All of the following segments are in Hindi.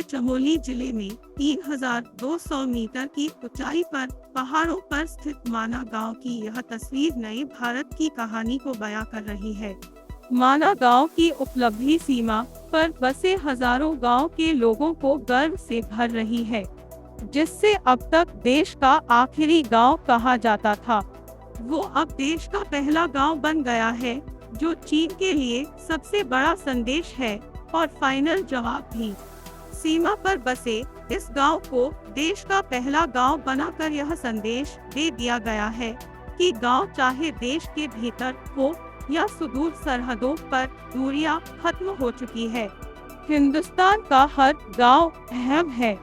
चमोली जिले में 3200 मीटर की ऊंचाई पर पहाड़ों पर स्थित माना गांव की यह तस्वीर नए भारत की कहानी को बयां कर रही है। माना गांव की उपलब्धि सीमा पर बसे हजारों गांव के लोगों को गर्व से भर रही है, जिससे अब तक देश का आखिरी गांव कहा जाता था, वो अब देश का पहला गांव बन गया है, जो चीन के लिए सबसे बड़ा संदेश है और फाइनल जवाब भी। सीमा पर बसे इस गांव को देश का पहला गांव बनाकर यह संदेश दे दिया गया है कि गांव चाहे देश के भीतर हो या सुदूर सरहदों पर, दूरियां खत्म हो चुकी है। हिंदुस्तान का हर गांव अहम है।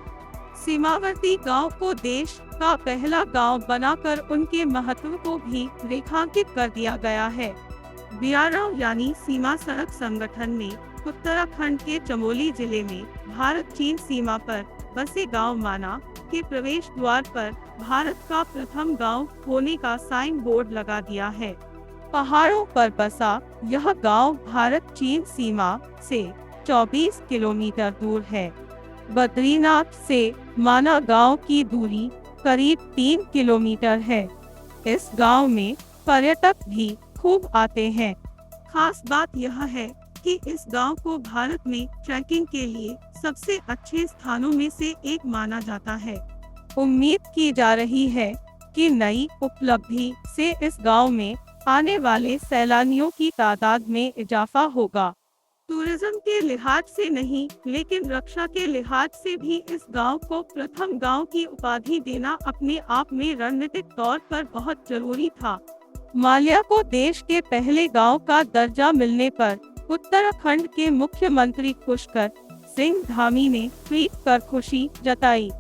सीमावर्ती गांव को देश का पहला गांव बनाकर उनके महत्व को भी रेखांकित कर दिया गया है। बीआरओ यानी सीमा सड़क संगठन ने उत्तराखंड के चमोली जिले में भारत चीन सीमा पर बसे गांव माना के प्रवेश द्वार पर भारत का प्रथम गांव होने का साइन बोर्ड लगा दिया है। पहाड़ों पर बसा यह गांव भारत चीन सीमा से 24 किलोमीटर दूर है। बद्रीनाथ से माना गांव की दूरी करीब 3 किलोमीटर है। इस गांव में पर्यटक भी खूब आते हैं। खास बात यह है कि इस गांव को भारत में ट्रैकिंग के लिए सबसे अच्छे स्थानों में से एक माना जाता है। उम्मीद की जा रही है कि नई उपलब्धि से इस गांव में आने वाले सैलानियों की तादाद में इजाफा होगा। टूरिज्म के लिहाज से नहीं, लेकिन रक्षा के लिहाज से भी इस गांव को प्रथम गांव की उपाधि देना अपने आप में रणनीतिक तौर पर बहुत जरूरी था। माल्या को देश के पहले गांव का दर्जा मिलने पर उत्तराखंड के मुख्यमंत्री पुष्कर सिंह धामी ने ट्वीट कर खुशी जताई।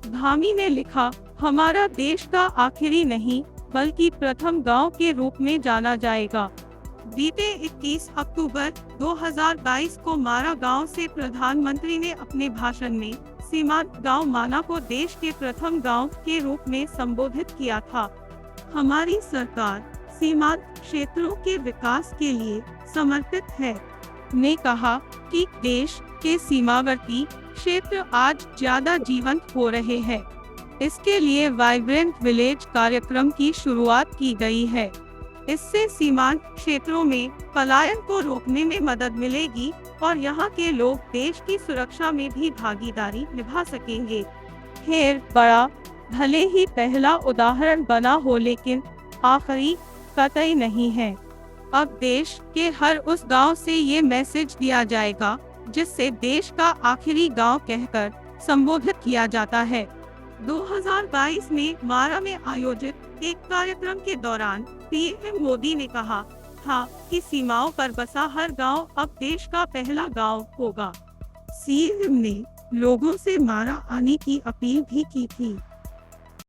धामी ने लिखा, हमारा देश का आखिरी नहीं बल्कि प्रथम गांव के रूप में जाना जाएगा। बीते 21 अक्टूबर 2022 को मारा गांव से प्रधानमंत्री ने अपने भाषण में सीमांत गांव माना को देश के प्रथम गांव के रूप में संबोधित किया था। हमारी सरकार सीमांत क्षेत्रों के विकास के लिए समर्पित है, ने कहा कि देश के सीमावर्ती क्षेत्र आज ज्यादा जीवंत हो रहे हैं। इसके लिए वाइब्रेंट विलेज कार्यक्रम की शुरुआत की गई है। इससे सीमांत क्षेत्रों में पलायन को रोकने में मदद मिलेगी और यहाँ के लोग देश की सुरक्षा में भी भागीदारी निभा सकेंगे। खैर, बड़ा भले ही पहला उदाहरण बना हो, लेकिन आखिरी कतई नहीं है। अब देश के हर उस गांव से ये मैसेज दिया जाएगा जिससे देश का आखिरी गांव कहकर संबोधित किया जाता है। 2022 में मारा में आयोजित एक कार्यक्रम के दौरान पीएम मोदी ने कहा था कि सीमाओं पर बसा हर गांव अब देश का पहला गांव होगा। सीएम ने लोगों से मारा आने की अपील भी की थी।